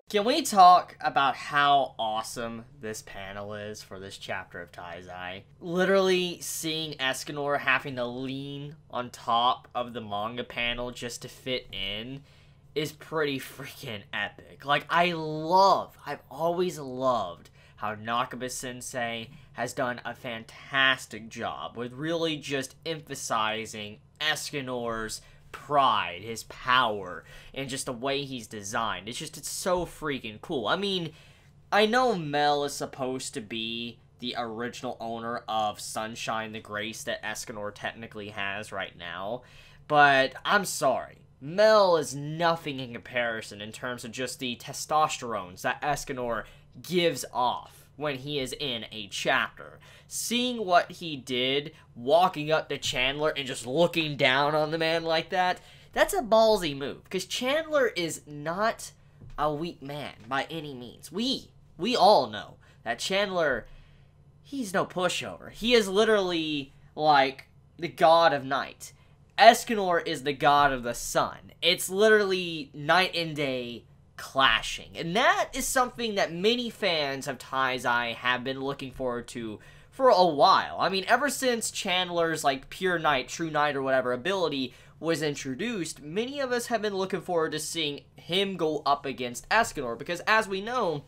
Can we talk about how awesome this panel is for this chapter of Taizai? Literally seeing Escanor having to lean on top of the manga panel just to fit in is pretty freaking epic. Like, I've always loved how Nakaba-sensei has done a fantastic job with really just emphasizing Escanor's pride, his power, and just the way he's designed. It's so freaking cool. I mean, I know Mel is supposed to be the original owner of Sunshine the Grace that Escanor technically has right now, but I'm sorry. Mel is nothing in comparison in terms of just the testosterones that Escanor gives off when he is in a chapter. Seeing what he did, walking up to Chandler and just looking down on the man like that, that's a ballsy move, because Chandler is not a weak man by any means. We all know that Chandler, he's no pushover. He is literally like the god of night. Escanor is the god of the sun. It's literally night and day clashing. And that is something that many fans of Taizai have been looking forward to for a while. I mean, ever since Chandler's, like, pure night, true night, or whatever ability was introduced, many of us have been looking forward to seeing him go up against Escanor, because as we know,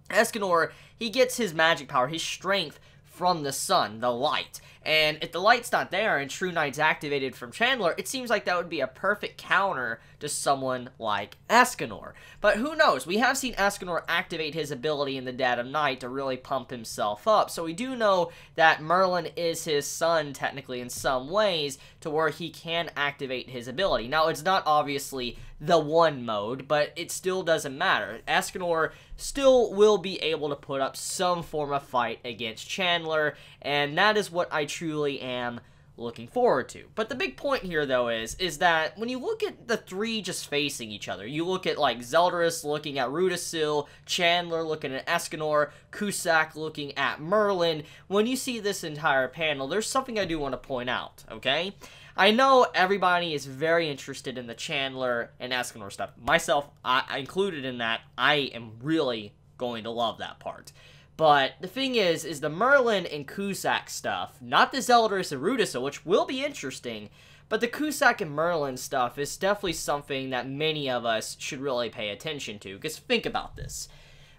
Escanor, he gets his magic power, his strength, from the sun, the light. And if the light's not there and True Night's activated from Chandler, it seems like that would be a perfect counter to someone like Escanor. But who knows? We have seen Escanor activate his ability in the dead of night to really pump himself up. So we do know that Merlin is his son, technically, in some ways, to where he can activate his ability. Now, it's not obviously the one mode, but it still doesn't matter. Escanor still will be able to put up some form of fight against Chandler, and that is what I truly am looking forward to. But the big point here, though, is that when you look at the three just facing each other, you look at, like, Zeldris looking at Rudisil, Chandler looking at Escanor, Cusack looking at Merlin, when you see this entire panel, there's something I do want to point out, okay? I know everybody is very interested in the Chandler and Escanor stuff. Myself, I included in that. I am really going to love that part. But the thing is the Merlin and Cusack stuff, not the Zeldris and Rudisil, which will be interesting, but the Cusack and Merlin stuff is definitely something that many of us should really pay attention to. Because think about this.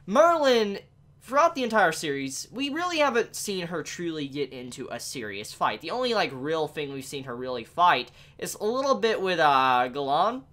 Merlin, throughout the entire series, we really haven't seen her truly get into a serious fight. The only, like, real thing we've seen her really fight is a little bit with, Galan,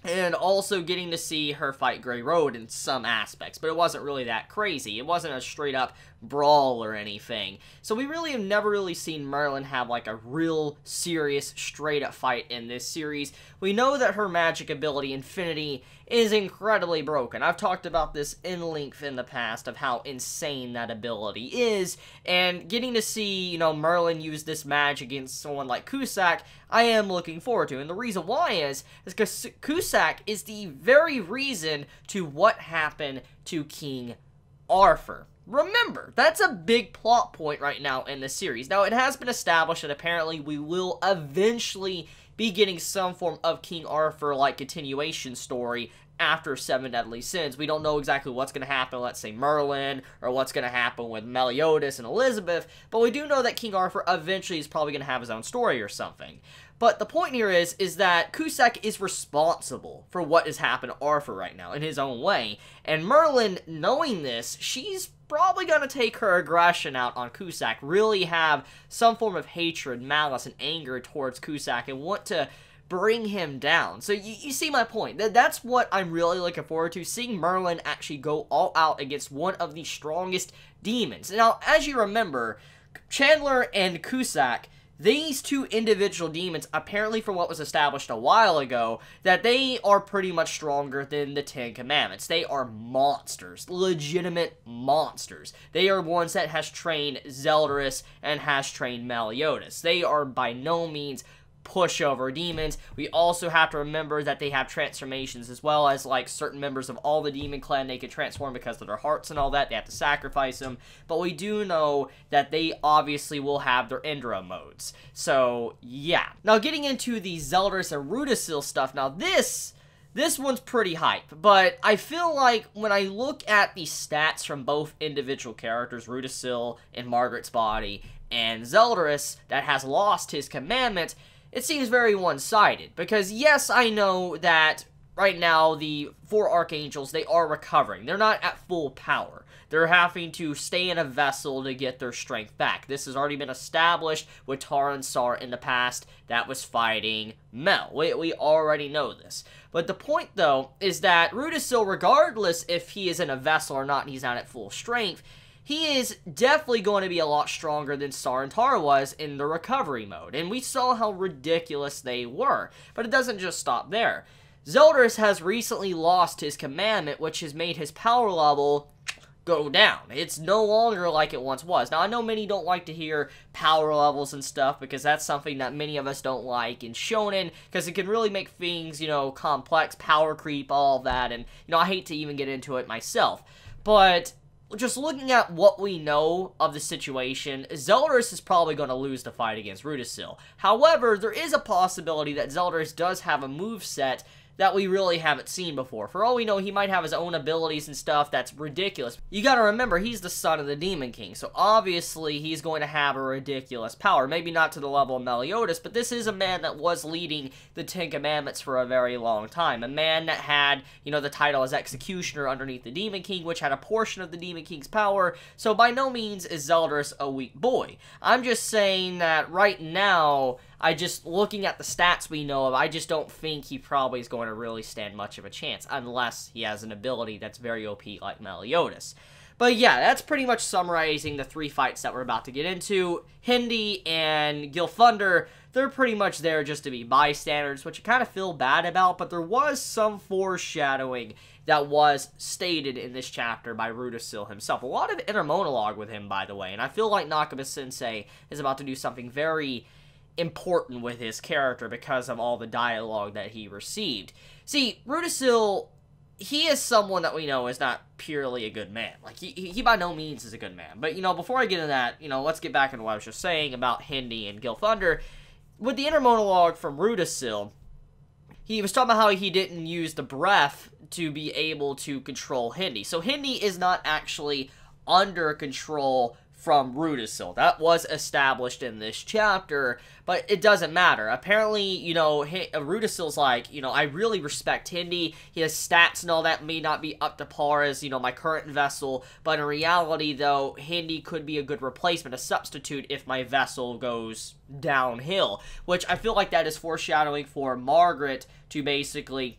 and also getting to see her fight Grey Road in some aspects, but it wasn't really that crazy. It wasn't a straight-up brawl or anything. So we really have never really seen Merlin have, like, a real serious straight-up fight in this series. We know that her magic ability, Infinity, is incredibly broken. I've talked about this in length in the past of how insane that ability is, and getting to see, you know, Merlin use this magic against someone like Cusack, I am looking forward to. And the reason why is because Cusack is the very reason to what happened to King Arthur. Remember, that's a big plot point right now in the series. Now, it has been established that apparently we will eventually be getting some form of King Arthur-like continuation story after Seven Deadly Sins. We don't know exactly what's going to happen, let's say Merlin, or what's going to happen with Meliodas and Elizabeth, but we do know that King Arthur eventually is probably going to have his own story or something. But the point here is that Cusack is responsible for what has happened to Arthur right now in his own way, and Merlin, knowing this, she's probably going to take her aggression out on Cusack, really have some form of hatred, malice, and anger towards Cusack, and want to bring him down. So you see my point. That's what I'm really looking forward to, seeing Merlin actually go all out against one of the strongest demons. Now, as you remember, Chandler and Cusack, these two individual demons, apparently from what was established a while ago, that they are pretty much stronger than the Ten Commandments. They are monsters, legitimate monsters. They are ones that has trained Zeldris and has trained Meliodas. They are by no means pushover demons. We also have to remember that they have transformations as well, as like certain members of all the demon clan, they can transform because of their hearts and all that. They have to sacrifice them, but we do know that they obviously will have their Indra modes. So yeah, now getting into the Zeldris and Rudisil stuff, now this This one's pretty hype, but I feel like when I look at the stats from both individual characters, Rudisil in Margaret's body, and Zeldris that has lost his commandment, it seems very one-sided. Because yes, I know that right now the 4 Archangels, they are recovering. They're not at full power. They're having to stay in a vessel to get their strength back. This has already been established with Tara and Sar in the past that was fighting Mel. We already know this. But the point, though, is that Rudisil, regardless if he is in a vessel or not and he's not at full strength, he is definitely going to be a lot stronger than Sar and Tara was in the recovery mode. And we saw how ridiculous they were. But it doesn't just stop there. Zeldris has recently lost his commandment, which has made his power level go down. It's no longer like it once was. Now, I know many don't like to hear power levels and stuff because that's something that many of us don't like in shonen because it can really make things, you know, complex, power creep, all of that, and, you know, I hate to even get into it myself. But just looking at what we know of the situation, Zeldris is probably going to lose the fight against Rudisil. However, there is a possibility that Zeldris does have a moveset that we really haven't seen before. For all we know, he might have his own abilities and stuff that's ridiculous. You gotta remember, he's the son of the Demon King, so obviously he's going to have a ridiculous power. Maybe not to the level of Meliodas, but this is a man that was leading the 10 Commandments for a very long time. A man that had, you know, the title as Executioner underneath the Demon King, which had a portion of the Demon King's power, so by no means is Zeldris a weak boy. I'm just saying that right now, looking at the stats we know of, I just don't think he probably is going to really stand much of a chance, unless he has an ability that's very OP like Meliodas. But yeah, that's pretty much summarizing the 3 fights that we're about to get into. Hindi and Gilthunder, they're pretty much there just to be bystanders, which I kind of feel bad about, but there was some foreshadowing that was stated in this chapter by Rudisil himself. A lot of inner monologue with him, by the way, and I feel like Nakaba-sensei is about to do something very important with his character because of all the dialogue that he received. See, Rudisil, he is someone that we know is not purely a good man. Like, he by no means is a good man. But, you know, before I get into that, you know, let's get back into what I was just saying about Hindi and Gilthunder. With the inner monologue from Rudisil, he was talking about how he didn't use the breath to be able to control Hindi. So Hindi is not actually under control from Rudisil. That was established in this chapter, but it doesn't matter. Apparently, you know, Rudisil's like, you know, I really respect Hindi. His stats and all that may not be up to par as, you know, my current vessel, but in reality, though, Hindi could be a good replacement, a substitute if my vessel goes downhill, which I feel like that is foreshadowing for Margaret to basically,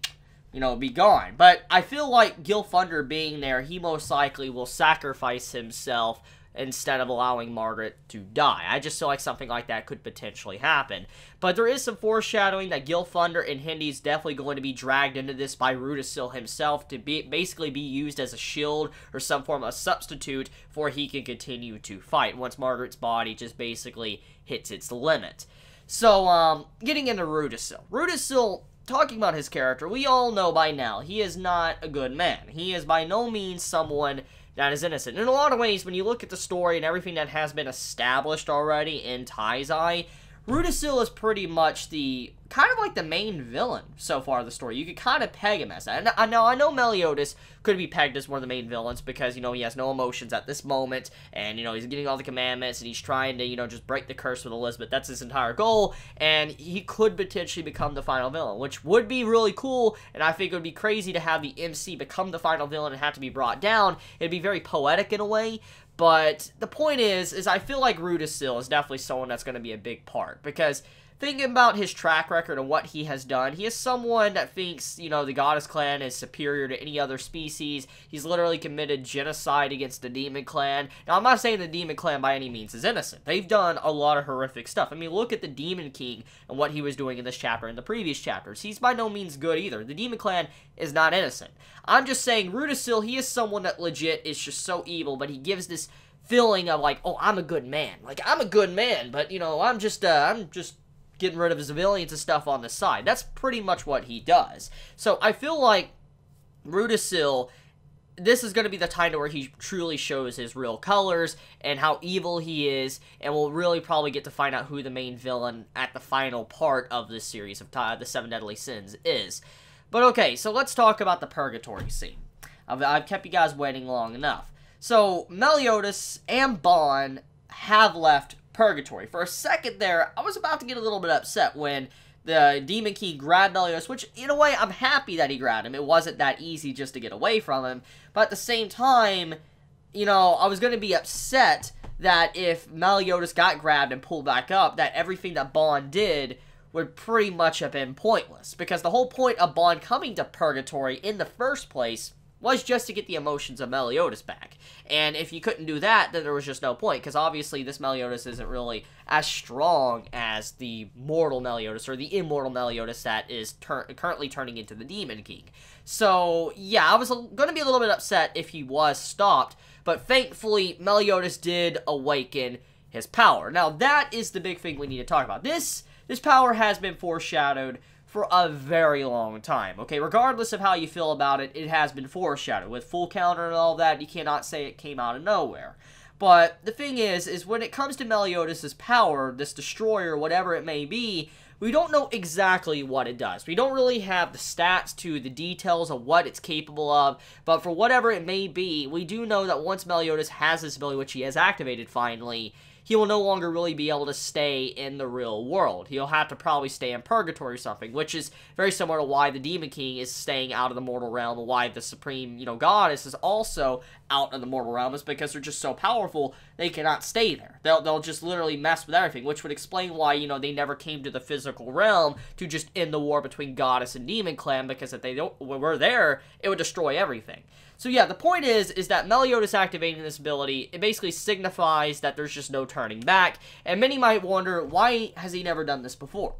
you know, be gone. But I feel like Gilthunder being there, he most likely will sacrifice himself instead of allowing Margaret to die. I just feel like something like that could potentially happen. But there is some foreshadowing that Gilthunder and Hindi is definitely going to be dragged into this by Rudisil himself to basically be used as a shield or some form of substitute for he can continue to fight once Margaret's body just basically hits its limit. So, getting into Rudisil. Rudisil, talking about his character, we all know by now he is not a good man. He is by no means someone that is innocent. In a lot of ways, when you look at the story and everything that has been established already in Taizai, Rudisil is pretty much the kind of like the main villain so far of the story. You could kind of peg him as that. And I know Meliodas could be pegged as one of the main villains because, you know, he has no emotions at this moment, and, you know, he's getting all the commandments, and he's trying to, you know, just break the curse with Elizabeth. That's his entire goal, and he could potentially become the final villain, which would be really cool, and I think it would be crazy to have the MC become the final villain and have to be brought down. It'd be very poetic in a way. But the point is I feel like Rudisil is definitely someone that's going to be a big part, because thinking about his track record and what he has done, he is someone that thinks, you know, the Goddess Clan is superior to any other species. He's literally committed genocide against the Demon Clan. Now, I'm not saying the Demon Clan by any means is innocent. They've done a lot of horrific stuff. I mean, look at the Demon King and what he was doing in this chapter and the previous chapters. He's by no means good either. The Demon Clan is not innocent. I'm just saying, Rudisil, he is someone that legit is just so evil, but he gives this feeling of like, oh, I'm a good man. Like, I'm a good man, but, you know, I'm just getting rid of his civilians and stuff on the side. That's pretty much what he does. So I feel like Rudisil, this is going to be the time where he truly shows his real colors and how evil he is, and we'll really probably get to find out who the main villain at the final part of this series of the 7 Deadly Sins is. But okay, so let's talk about the purgatory scene. I've kept you guys waiting long enough. So, Meliodas and Bon have left purgatory. For a second there, I was about to get a little bit upset when the Demon King grabbed Meliodas, which, in a way, I'm happy that he grabbed him. It wasn't that easy just to get away from him. But at the same time, you know, I was going to be upset that if Meliodas got grabbed and pulled back up, that everything that Bon did would pretty much have been pointless. Because the whole point of Bon coming to purgatory in the first place was just to get the emotions of Meliodas back. And if you couldn't do that, then there was just no point, because obviously this Meliodas isn't really as strong as the mortal Meliodas, or the immortal Meliodas that is currently turning into the Demon King. So, yeah, I was going to be a little bit upset if he was stopped, but thankfully Meliodas did awaken his power. Now, that is the big thing we need to talk about. This power has been foreshadowed for a very long time, okay? Regardless of how you feel about it, it has been foreshadowed. With full counter and all that, you cannot say it came out of nowhere. But the thing is when it comes to Meliodas' power, this destroyer, whatever it may be, we don't know exactly what it does. We don't really have the stats to the details of what it's capable of, but for whatever it may be, we do know that once Meliodas has this ability, which he has activated finally, he will no longer really be able to stay in the real world. He'll have to probably stay in purgatory or something, which is very similar to why the Demon King is staying out of the mortal realm, and why the Supreme, you know, Goddess is also out of the mortal realm, is because they're just so powerful, they cannot stay there. They'll just literally mess with everything, which would explain why, you know, they never came to the physical realm to just end the war between Goddess and Demon Clan, because if they were there, it would destroy everything. So yeah, the point is that Meliodas activating this ability, it basically signifies that there's just no turning back, and many might wonder, why has he never done this before?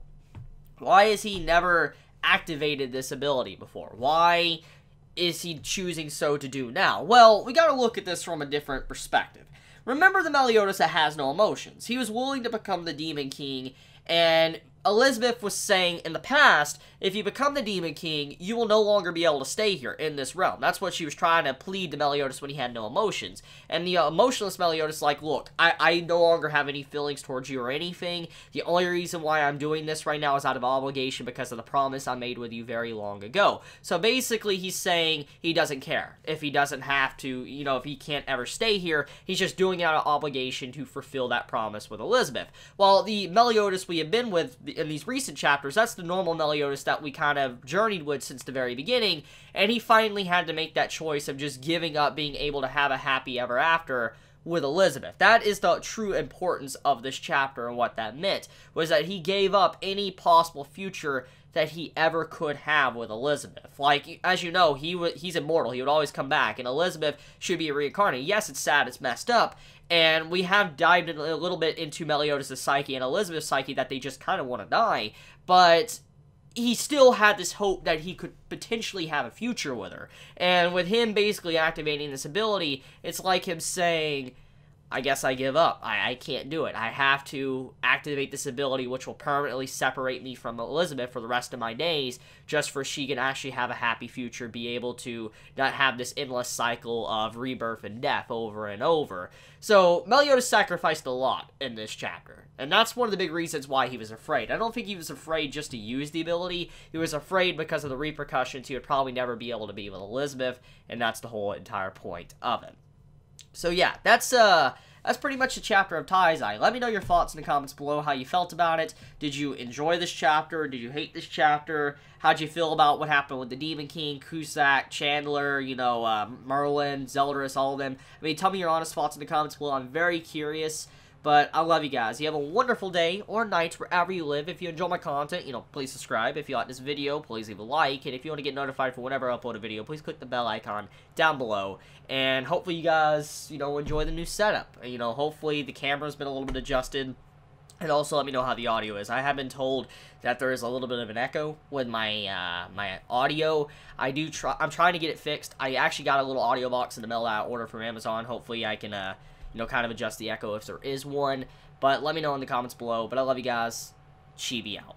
Why has he never activated this ability before? Why is he choosing so to do now? Well, we gotta look at this from a different perspective. Remember the Meliodas that has no emotions. He was willing to become the Demon King, and Elizabeth was saying in the past, if you become the Demon King, you will no longer be able to stay here in this realm. That's what she was trying to plead to Meliodas when he had no emotions. And the emotionless Meliodas is like, look, I no longer have any feelings towards you or anything. The only reason why I'm doing this right now is out of obligation because of the promise I made with you very long ago. So basically he's saying he doesn't care. If he doesn't have to, you know, if he can't ever stay here, he's just doing it out of obligation to fulfill that promise with Elizabeth. While the Meliodas we have been with in these recent chapters, that's the normal Meliodas that we kind of journeyed with since the very beginning, and he finally had to make that choice of just giving up being able to have a happy ever after with Elizabeth. That is the true importance of this chapter, and what that meant was that he gave up any possible future that he ever could have with Elizabeth. Like, as you know, he's immortal. He would always come back, and Elizabeth should be reincarnated. Yes, it's sad, it's messed up, and we have dived in a little bit into Meliodas' psyche and Elizabeth's psyche that they just kind of want to die, but he still had this hope that he could potentially have a future with her. And with him basically activating this ability, it's like him saying, I guess I give up. I can't do it. I have to activate this ability, which will permanently separate me from Elizabeth for the rest of my days, just for she can actually have a happy future, be able to not have this endless cycle of rebirth and death over and over. So, Meliodas sacrificed a lot in this chapter, and that's one of the big reasons why he was afraid. I don't think he was afraid just to use the ability. He was afraid because of the repercussions. He would probably never be able to be with Elizabeth, and that's the whole entire point of it. So yeah, that's pretty much the chapter of Taizai. Let me know your thoughts in the comments below, how you felt about it. Did you enjoy this chapter? Did you hate this chapter? How'd you feel about what happened with the Demon King, Cusack, Chandler, you know, Merlin, Zeldris, all of them? I mean, tell me your honest thoughts in the comments below. I'm very curious. But I love you guys. You have a wonderful day or night wherever you live. If you enjoy my content, you know, please subscribe. If you like this video, please leave a like. And if you want to get notified for whenever I upload a video, please click the bell icon down below. And hopefully you guys, you know, enjoy the new setup. You know, hopefully the camera's been a little bit adjusted. And also let me know how the audio is. I have been told that there is a little bit of an echo with my my audio. I'm trying to get it fixed. I actually got a little audio box in the mail that I ordered from Amazon. Hopefully I can you know, kind of adjust the echo if there is one. But let me know in the comments below. But I love you guys. Chibi out.